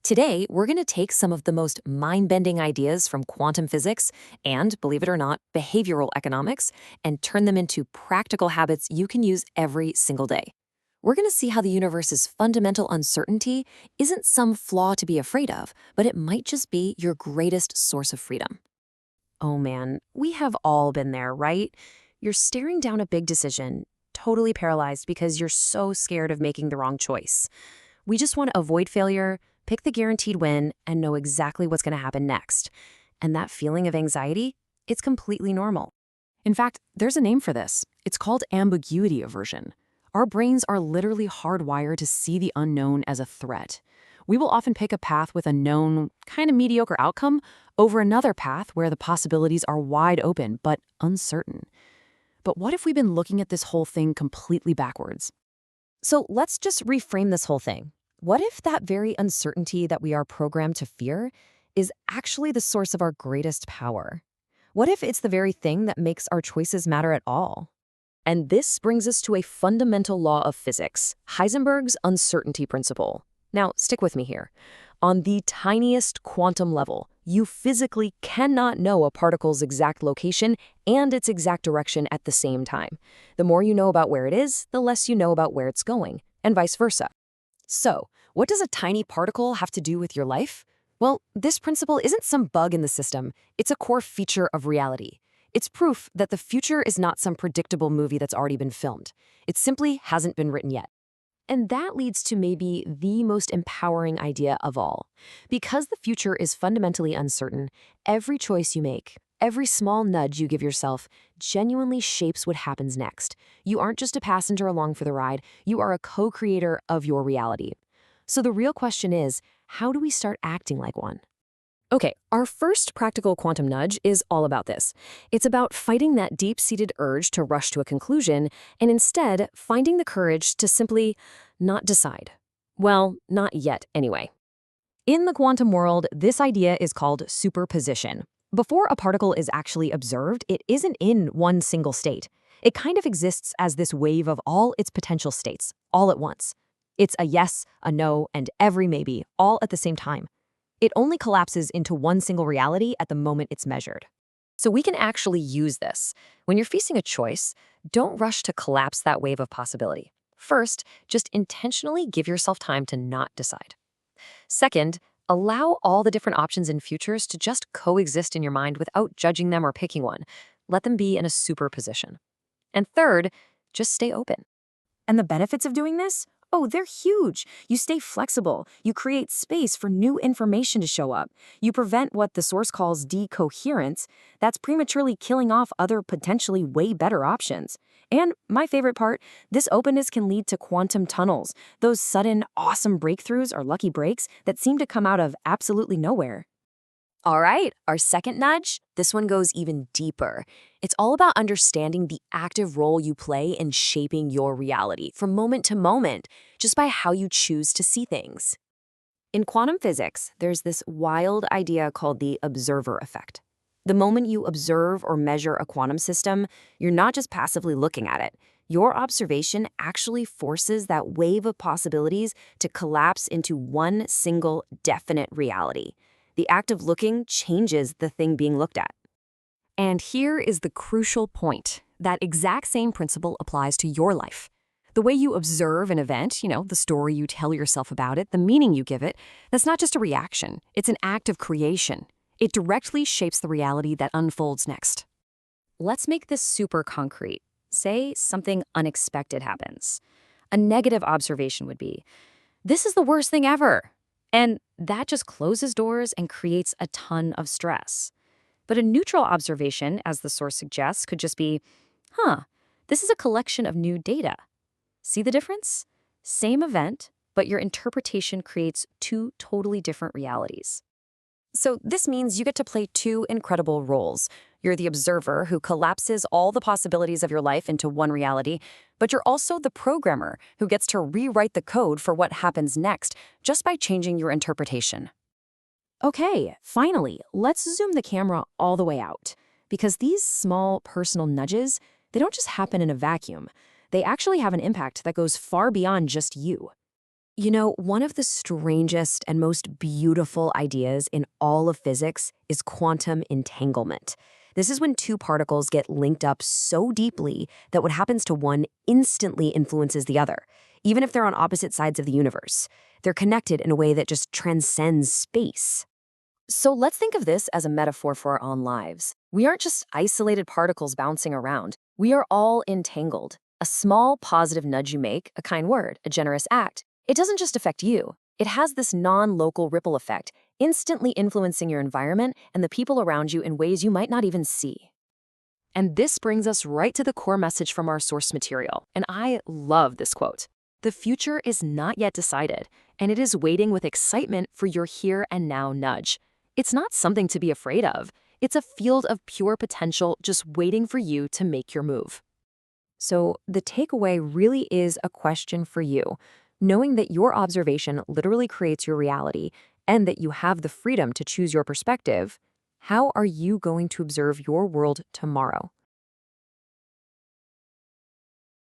Today, we're going to take some of the most mind-bending ideas from quantum physics and, believe it or not, behavioral economics and turn them into practical habits you can use every single day. We're going to see how the universe's fundamental uncertainty isn't some flaw to be afraid of, but it might just be your greatest source of freedom. Oh man, we have all been there, right? You're staring down a big decision, totally paralyzed because you're so scared of making the wrong choice. We just want to avoid failure, pick the guaranteed win, and know exactly what's going to happen next. And that feeling of anxiety, it's completely normal. In fact, there's a name for this. It's called ambiguity aversion. Our brains are literally hardwired to see the unknown as a threat. We will often pick a path with a known, kind of mediocre outcome over another path where the possibilities are wide open but uncertain. But what if we've been looking at this whole thing completely backwards? So let's just reframe this whole thing. What if that very uncertainty that we are programmed to fear is actually the source of our greatest power? What if it's the very thing that makes our choices matter at all? And this brings us to a fundamental law of physics, Heisenberg's uncertainty principle. Now, stick with me here. On the tiniest quantum level, you physically cannot know a particle's exact location and its exact direction at the same time. The more you know about where it is, the less you know about where it's going, and vice versa. So, what does a tiny particle have to do with your life? Well, this principle isn't some bug in the system. It's a core feature of reality. It's proof that the future is not some predictable movie that's already been filmed. It simply hasn't been written yet. And that leads to maybe the most empowering idea of all. Because the future is fundamentally uncertain, every choice you make, every small nudge you give yourself genuinely shapes what happens next. You aren't just a passenger along for the ride, you are a co-creator of your reality. So the real question is, how do we start acting like one? Okay, our first practical quantum nudge is all about this. It's about fighting that deep-seated urge to rush to a conclusion and instead finding the courage to simply not decide. Well, not yet anyway. In the quantum world, this idea is called superposition. Before a particle is actually observed, it isn't in one single state. It kind of exists as this wave of all its potential states, all at once. It's a yes, a no, and every maybe, all at the same time. It only collapses into one single reality at the moment it's measured. So we can actually use this. When you're facing a choice, don't rush to collapse that wave of possibility. First, just intentionally give yourself time to not decide. Second, allow all the different options and futures to just coexist in your mind without judging them or picking one. Let them be in a superposition. And third, just stay open. And the benefits of doing this? Oh, they're huge. You stay flexible. You create space for new information to show up. You prevent what the source calls decoherence. That's prematurely killing off other potentially way better options. And my favorite part, this openness can lead to quantum tunnels, those sudden, awesome breakthroughs or lucky breaks that seem to come out of absolutely nowhere. All right, our second nudge, this one goes even deeper. It's all about understanding the active role you play in shaping your reality from moment to moment, just by how you choose to see things. In quantum physics, there's this wild idea called the observer effect. The moment you observe or measure a quantum system, you're not just passively looking at it. Your observation actually forces that wave of possibilities to collapse into one single definite reality. The act of looking changes the thing being looked at. And here is the crucial point. That exact same principle applies to your life. The way you observe an event, the story you tell yourself about it, the meaning you give it, that's not just a reaction. It's an act of creation. It directly shapes the reality that unfolds next. Let's make this super concrete. Say something unexpected happens. A negative observation would be, "This is the worst thing ever." And that just closes doors and creates a ton of stress. But a neutral observation, as the source suggests, could just be, this is a collection of new data. See the difference? Same event, but your interpretation creates two totally different realities. So this means you get to play two incredible roles. You're the observer who collapses all the possibilities of your life into one reality, but you're also the programmer who gets to rewrite the code for what happens next just by changing your interpretation. Okay, finally, let's zoom the camera all the way out. Because these small personal nudges, they don't just happen in a vacuum. They actually have an impact that goes far beyond just you. One of the strangest and most beautiful ideas in all of physics is quantum entanglement. This is when two particles get linked up so deeply that what happens to one instantly influences the other, even if they're on opposite sides of the universe. They're connected in a way that just transcends space. So let's think of this as a metaphor for our own lives. We aren't just isolated particles bouncing around. We are all entangled. A small positive nudge you make, a kind word, a generous act, it doesn't just affect you. It has this non-local ripple effect, instantly influencing your environment and the people around you in ways you might not even see. And this brings us right to the core message from our source material. And I love this quote. The future is not yet decided, and it is waiting with excitement for your here and now nudge. It's not something to be afraid of. It's a field of pure potential just waiting for you to make your move. So, the takeaway really is a question for you. Knowing that your observation literally creates your reality and that you have the freedom to choose your perspective, how are you going to observe your world tomorrow?